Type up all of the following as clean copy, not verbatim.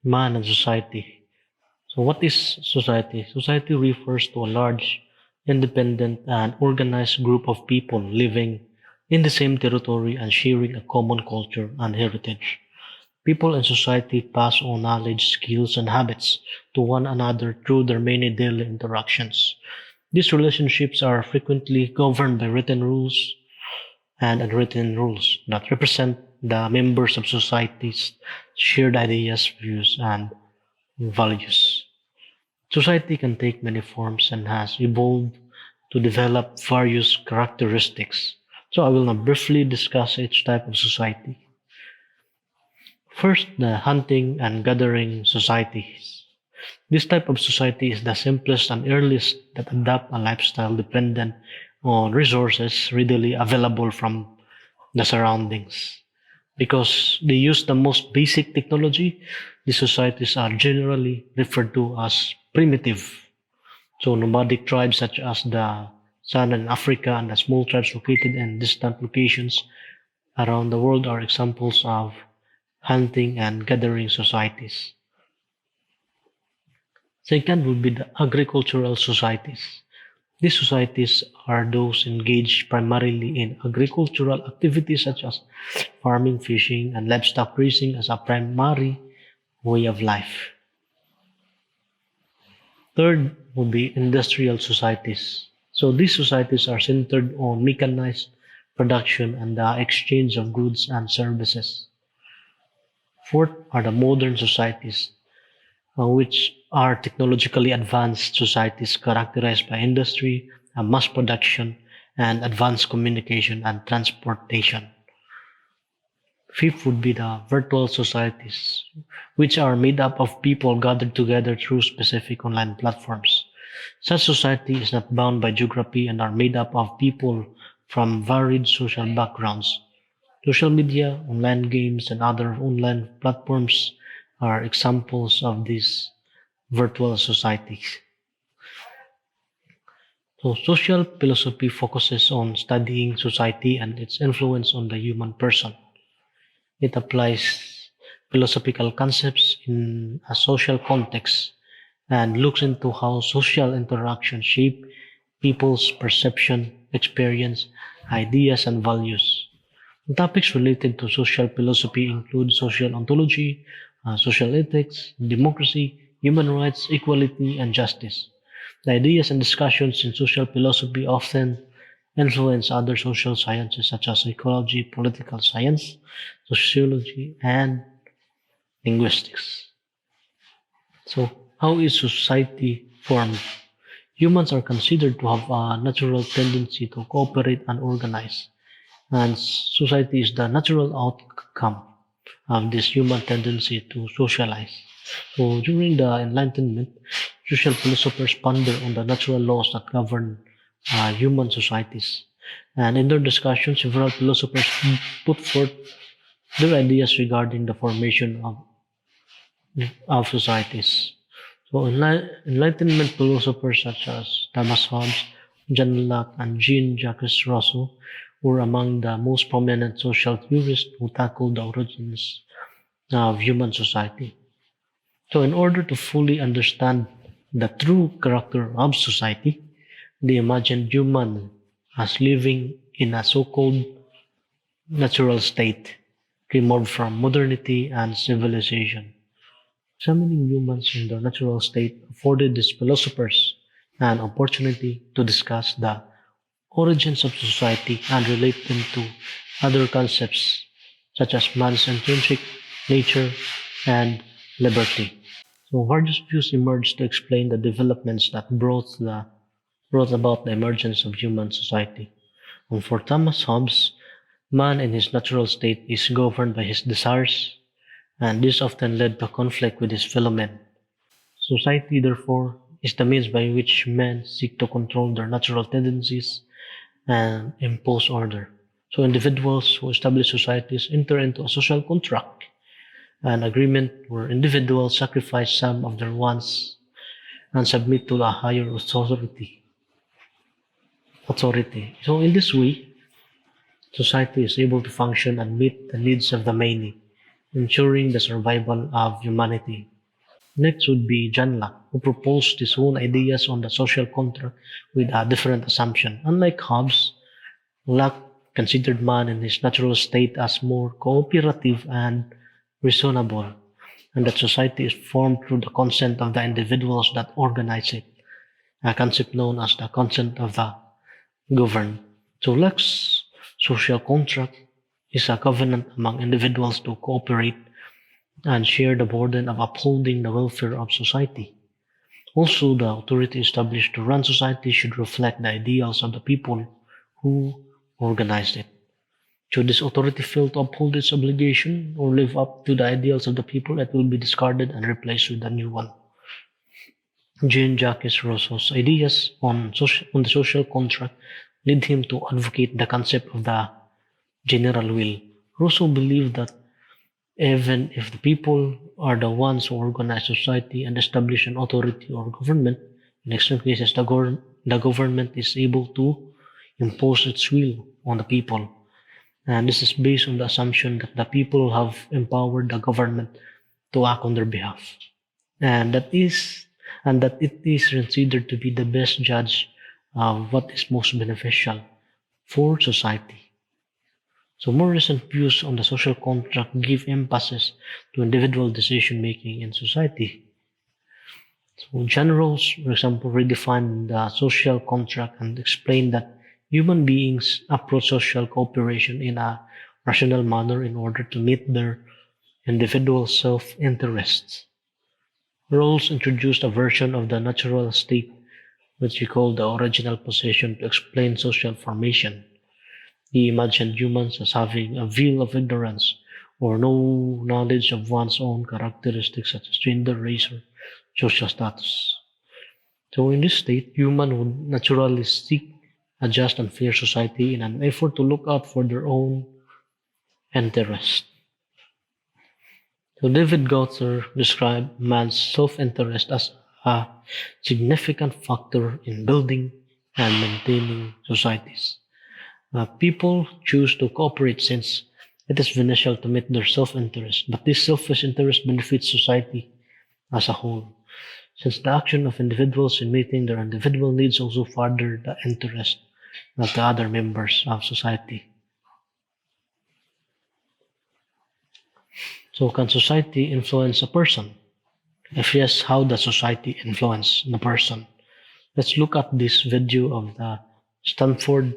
Man and society. So, what is society? Society refers to a large, independent, and organized group of people living in the same territory and sharing a common culture and heritage. People in society pass on knowledge, skills, and habits to one another through their many daily interactions. These relationships are frequently governed by written rules and unwritten rules that represent the members of society's shared ideas, views, and values. Society can take many forms and has evolved to develop various characteristics. So I will now briefly discuss each type of society. First, the hunting and gathering societies. This type of society is the simplest and earliest that adopt a lifestyle dependent on resources readily available from the surroundings. Because they use the most basic technology, these societies are generally referred to as primitive. So nomadic tribes such as the San in Africa and the small tribes located in distant locations around the world are examples of hunting and gathering societies. Second would be the agricultural societies. These societies are those engaged primarily in agricultural activities such as farming, fishing, and livestock raising as a primary way of life. Third would be industrial societies. So these societies are centered on mechanized production and the exchange of goods and services. Fourth are the modern societies, which are technologically advanced societies characterized by industry, mass production, and advanced communication and transportation. Fifth would be the virtual societies, which are made up of people gathered together through specific online platforms. Such society is not bound by geography and are made up of people from varied social backgrounds. Social media, online games, and other online platforms are examples of these virtual societies. So, social philosophy focuses on studying society and its influence on the human person. It applies philosophical concepts in a social context and looks into how social interactions shape people's perception, experience, ideas, and values. Topics related to social philosophy include social ontology, social ethics, democracy, human rights, equality, and justice. The ideas and discussions in social philosophy often influence other social sciences such as psychology, political science, sociology, and linguistics. So, how is society formed? Humans are considered to have a natural tendency to cooperate and organize, and society is the natural outcome of this human tendency to socialize. So, during the Enlightenment, social philosophers ponder on the natural laws that govern human societies. And in their discussion, several philosophers put forth their ideas regarding the formation of societies. So, Enlightenment philosophers such as Thomas Hobbes, John Locke, and Jean-Jacques Rousseau were among the most prominent social theorists who tackled the origins of human society. So, in order to fully understand the true character of society, they imagined human as living in a so-called natural state, removed from modernity and civilization. Examining humans in their natural state afforded these philosophers an opportunity to discuss the origins of society and relate them to other concepts such as man's intrinsic nature and liberty. So various views emerged to explain the developments that brought about the emergence of human society. And for Thomas Hobbes, man in his natural state is governed by his desires, and this often led to conflict with his fellow men. Society, therefore, is the means by which men seek to control their natural tendencies and impose order. So individuals who establish societies enter into a social contract, an agreement where individuals sacrifice some of their wants and submit to a higher authority. So in this way, society is able to function and meet the needs of the many, ensuring the survival of humanity. Next would be John Locke, who proposed his own ideas on the social contract with a different assumption. Unlike Hobbes, Locke considered man in his natural state as more cooperative and reasonable, and that society is formed through the consent of the individuals that organize it, a concept known as the consent of the governed. So Locke's social contract is a covenant among individuals to cooperate and share the burden of upholding the welfare of society. Also, the authority established to run society should reflect the ideals of the people who organized it. Should this authority fail to uphold its obligation or live up to the ideals of the people, it will be discarded and replaced with a new one. Jean-Jacques Rousseau's ideas on the social contract led him to advocate the concept of the general will. Rousseau believed that even if the people are the ones who organize society and establish an authority or government, in extreme cases the government is able to impose its will on the people. And this is based on the assumption that the people have empowered the government to act on their behalf. And that it is considered to be the best judge of what is most beneficial for society. So more recent views on the social contract give emphasis to individual decision making in society. So John Rawls, for example, redefined the social contract and explained that human beings approach social cooperation in a rational manner in order to meet their individual self-interests. Rawls introduced a version of the natural state, which he called the original position, to explain social formation. He imagined humans as having a veil of ignorance or no knowledge of one's own characteristics such as gender, race, or social status. So in this state, humans would naturally seek a just and fair society in an effort to look out for their own interest. So David Gauthor described man's self-interest as a significant factor in building and maintaining societies. People choose to cooperate since it is beneficial to meet their self-interest, but this selfish interest benefits society as a whole, since the action of individuals in meeting their individual needs also further the interest of the other members of society. So can society influence a person? If yes, how does society influence the person? Let's look at this video of the Stanford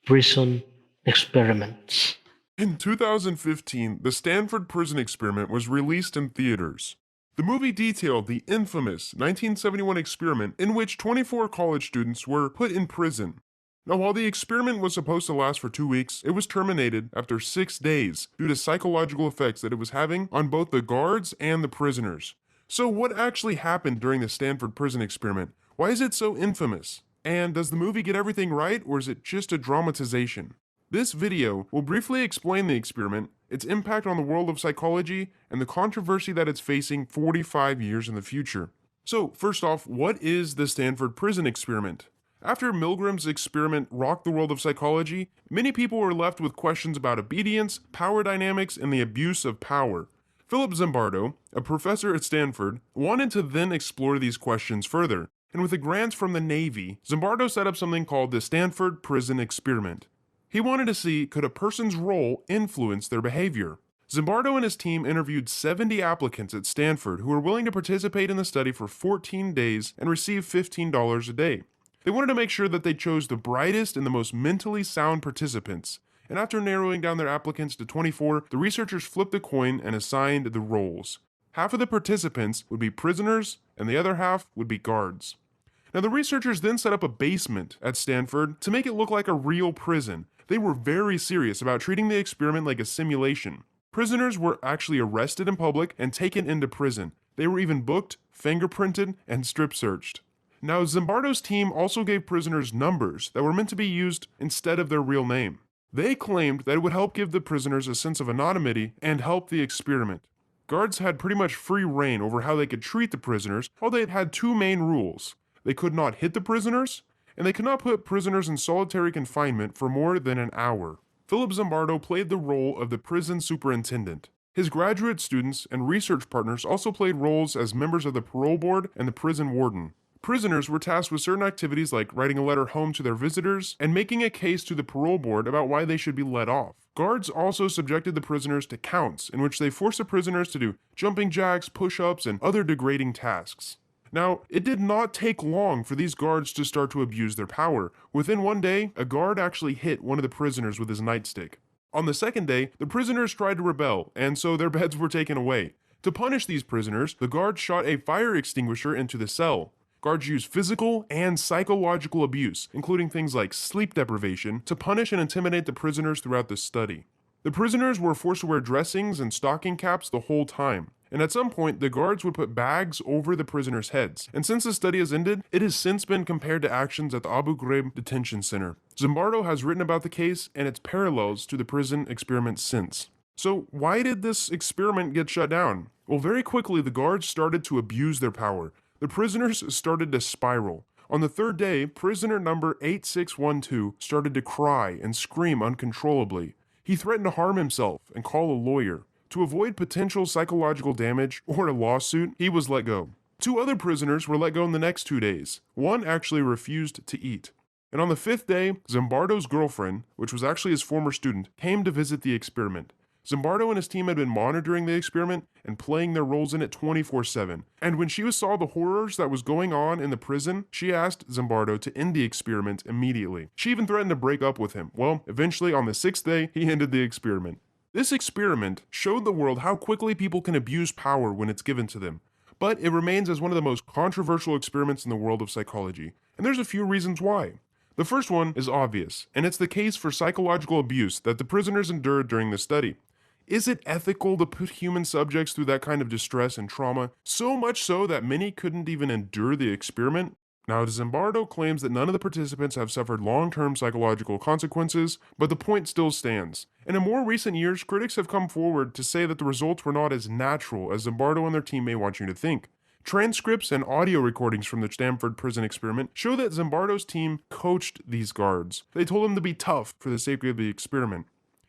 prison experiments. In 2015, the Stanford prison experiment was released in theaters. The movie detailed the infamous 1971 experiment in which 24 college students were put in prison. Now, while the experiment was supposed to last for 2 weeks, it was terminated after 6 days due to psychological effects that it was having on both the guards and the prisoners. So what actually happened during the Stanford prison experiment? Why is it so infamous? And does the movie get everything right, or is it just a dramatization? This video will briefly explain the experiment, its impact on the world of psychology, and the controversy that it's facing 45 years in the future. So, first off, what is the Stanford prison experiment? After Milgram's experiment rocked the world of psychology, many people were left with questions about obedience, power dynamics, and the abuse of power. Philip Zimbardo, a professor at Stanford, wanted to then explore these questions further, and with a grant from the Navy, Zimbardo set up something called the Stanford Prison Experiment. He wanted to see, could a person's role influence their behavior? Zimbardo and his team interviewed 70 applicants at Stanford who were willing to participate in the study for 14 days and receive $15 a day. They wanted to make sure that they chose the brightest and the most mentally sound participants, and after narrowing down their applicants to 24, the researchers flipped the coin and assigned the roles. Half of the participants would be prisoners, and the other half would be guards. Now, the researchers then set up a basement at Stanford to make it look like a real prison. They were very serious about treating the experiment like a simulation. Prisoners were actually arrested in public and taken into prison. They were even booked, fingerprinted, and strip searched. Now, Zimbardo's team also gave prisoners numbers that were meant to be used instead of their real name. They claimed that it would help give the prisoners a sense of anonymity and help the experiment. Guards had pretty much free reign over how they could treat the prisoners, while they had two main rules. They could not hit the prisoners, and they could not put prisoners in solitary confinement for more than an hour. Philip Zimbardo played the role of the prison superintendent. His graduate students and research partners also played roles as members of the parole board and the prison warden. Prisoners were tasked with certain activities like writing a letter home to their visitors and making a case to the parole board about why they should be let off. Guards also subjected the prisoners to counts, in which they forced the prisoners to do jumping jacks, push-ups, and other degrading tasks. Now, it did not take long for these guards to start to abuse their power. Within one day, a guard actually hit one of the prisoners with his nightstick. On the second day, the prisoners tried to rebel, and so their beds were taken away. To punish these prisoners, the guards shot a fire extinguisher into the cell. Guards used physical and psychological abuse, including things like sleep deprivation, to punish and intimidate the prisoners throughout the study. The prisoners were forced to wear dressings and stocking caps the whole time. And at some point, the guards would put bags over the prisoners' heads. And since the study has ended, it has since been compared to actions at the Abu Ghraib detention center. Zimbardo has written about the case and its parallels to the prison experiment since. So why did this experiment get shut down? Well, very quickly, the guards started to abuse their power. The prisoners started to spiral. On the third day, prisoner number 8612 started to cry and scream uncontrollably. He threatened to harm himself and call a lawyer. To avoid potential psychological damage or a lawsuit, he was let go. 2 other prisoners were let go in the next 2 days. One actually refused to eat. And on the 5th day, Zimbardo's girlfriend, which was actually his former student, came to visit the experiment. Zimbardo and his team had been monitoring the experiment and playing their roles in it 24/7. And when she saw the horrors that was going on in the prison, she asked Zimbardo to end the experiment immediately. She even threatened to break up with him. Well, eventually on the 6th day, he ended the experiment. This experiment showed the world how quickly people can abuse power when it's given to them. But it remains as one of the most controversial experiments in the world of psychology. And there's a few reasons why. The first one is obvious, and it's the case for psychological abuse that the prisoners endured during the study. Is it ethical to put human subjects through that kind of distress and trauma, so much so that many couldn't even endure the experiment? Now, Zimbardo claims that none of the participants have suffered long-term psychological consequences, but the point still stands. And in more recent years, critics have come forward to say that the results were not as natural as Zimbardo and their team may want you to think. Transcripts and audio recordings from the Stanford prison experiment show that Zimbardo's team coached these guards. They told them to be tough for the sake of the experiment.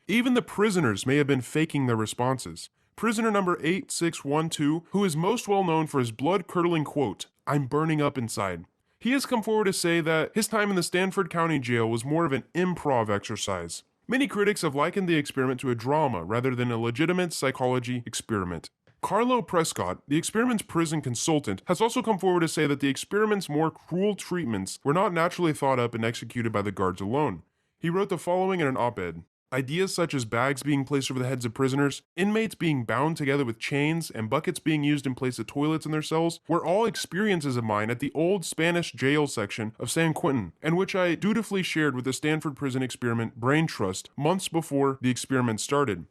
Even the prisoners may have been faking their responses. Prisoner number 8612, who is most well known for his blood-curdling quote, "I'm burning up inside." He has come forward to say that his time in the Stanford County Jail was more of an improv exercise. Many critics have likened the experiment to a drama rather than a legitimate psychology experiment. Carlo Prescott, the experiment's prison consultant, has also come forward to say that the experiment's more cruel treatments were not naturally thought up and executed by the guards alone. He wrote the following in an op-ed. Ideas such as bags being placed over the heads of prisoners, inmates being bound together with chains, and buckets being used in place of toilets in their cells were all experiences of mine at the old Spanish jail section of San Quentin, and which I dutifully shared with the Stanford Prison Experiment Brain Trust months before the experiment started.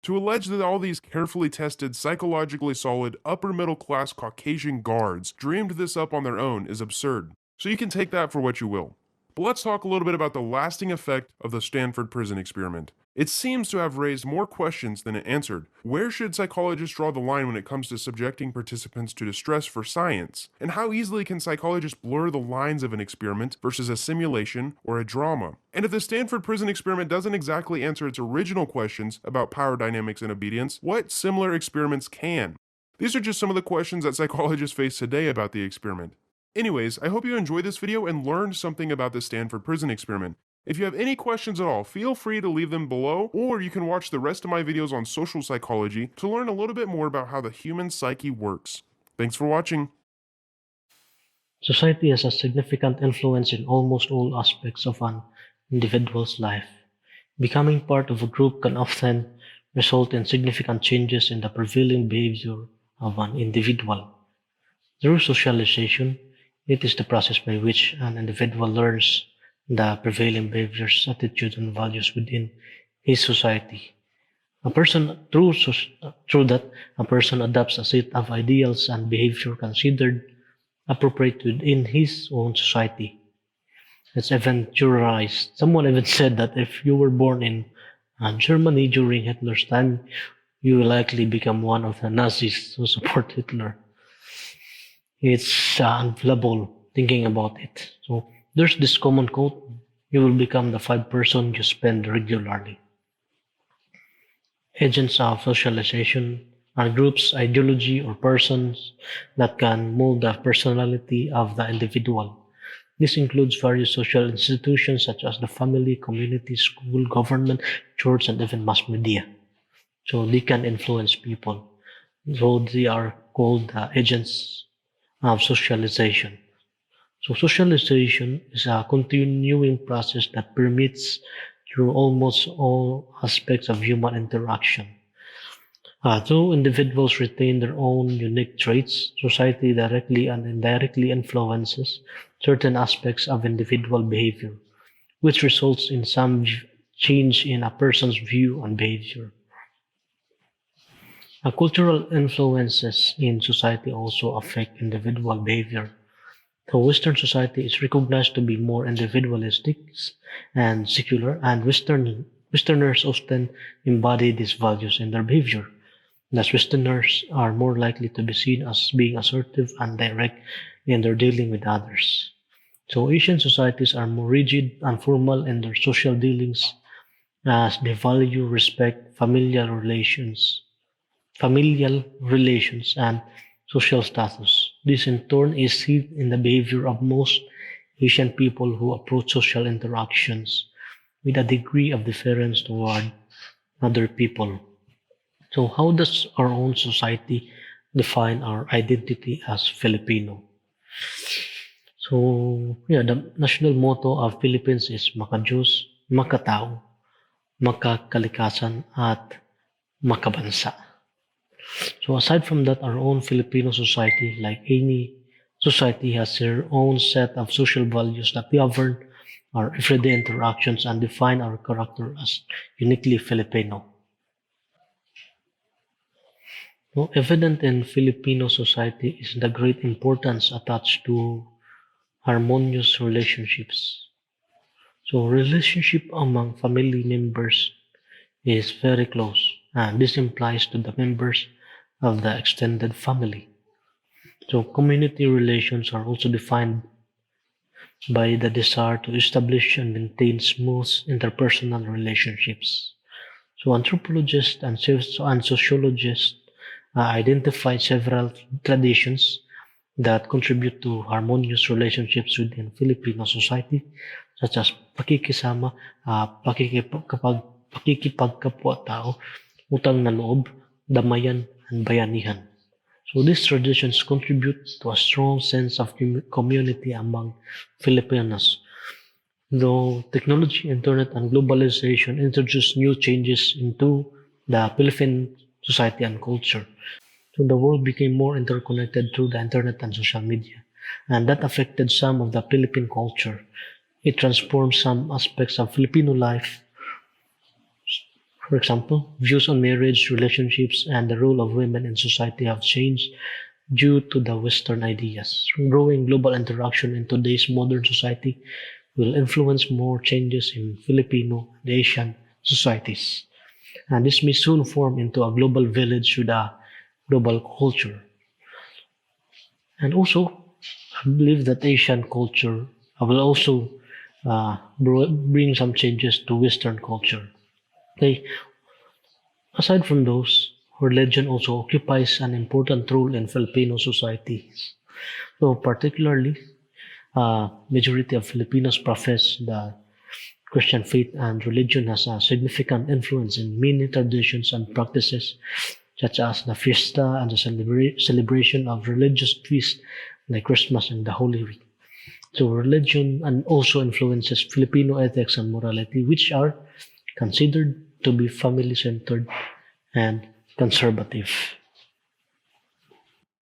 To allege that all these carefully tested, psychologically solid, upper-middle-class Caucasian guards dreamed this up on their own is absurd. So you can take that for what you will. But let's talk a little bit about the lasting effect of the Stanford prison experiment. It seems to have raised more questions than it answered. Where should psychologists draw the line when it comes to subjecting participants to distress for science? And how easily can psychologists blur the lines of an experiment versus a simulation or a drama? And if the Stanford prison experiment doesn't exactly answer its original questions about power dynamics and obedience, what similar experiments can? These are just some of the questions that psychologists face today about the experiment. Anyways, I hope you enjoyed this video and learned something about the Stanford prison experiment. If you have any questions at all, feel free to leave them below, or you can watch the rest of my videos on social psychology to learn a little bit more about how the human psyche works. Thanks for watching. Society has a significant influence in almost all aspects of an individual's life. Becoming part of a group can often result in significant changes in the prevailing behavior of an individual. Through socialization, it is the process by which an individual learns the prevailing behaviors, attitudes, and values within his society. Through that, a person adopts a set of ideals and behavior considered appropriate within his own society. It's eventualized. Someone even said that if you were born in Germany during Hitler's time, you will likely become one of the Nazis who support Hitler. It's unbelievable thinking about it. So there's this common quote, you will become the 5 person you spend regularly. Agents of socialization are groups, ideology, or persons that can mold the personality of the individual. This includes various social institutions such as the family, community, school, government, church, and even mass media. So they can influence people. So they are called agents of socialization. So socialization is a continuing process that permeates through almost all aspects of human interaction. Though individuals retain their own unique traits, society directly and indirectly influences certain aspects of individual behavior, which results in some change in a person's view and behavior. Cultural influences in society also affect individual behavior. So Western society is recognized to be more individualistic and secular, and Westerners often embody these values in their behavior. Thus, Westerners are more likely to be seen as being assertive and direct in their dealing with others. So Asian societies are more rigid and formal in their social dealings as they value respect, familial relations, and social status. This in turn is seen in the behavior of most Asian people who approach social interactions with a degree of deference toward other people. So, how does our own society define our identity as Filipino? So, yeah, the national motto of Philippines is Makajus, Makatao, Makakalikasan, at Makabansa. So aside from that, our own Filipino society, like any society, has their own set of social values that govern our everyday interactions and define our character as uniquely Filipino. So evident in Filipino society is the great importance attached to harmonious relationships. So relationship among family members is very close, and this implies to the members of the extended family. So community relations are also defined by the desire to establish and maintain smooth interpersonal relationships. So anthropologists and sociologists identify several traditions that contribute to harmonious relationships within Filipino society, such as pakikisama, pakikipagkapwa-tao, utang na loob, damayan, and bayanihan. So these traditions contribute to a strong sense of community among Filipinos. Though technology, internet, and globalization introduced new changes into the Philippine society and culture. So the world became more interconnected through the internet and social media, and that affected some of the Philippine culture. It transformed some aspects of Filipino life. For example, views on marriage, relationships, and the role of women in society have changed due to the Western ideas. Growing global interaction in today's modern society will influence more changes in Filipino and Asian societies. And this may soon form into a global village with a global culture. And also, I believe that Asian culture will also bring some changes to Western culture. Okay, aside from those, religion also occupies an important role in Filipino society. So, particularly, majority of Filipinos profess the Christian faith, and religion has a significant influence in many traditions and practices, such as the fiesta and the celebration of religious feasts like Christmas and the Holy Week. So, religion and also influences Filipino ethics and morality, which are considered to be family centered and conservative.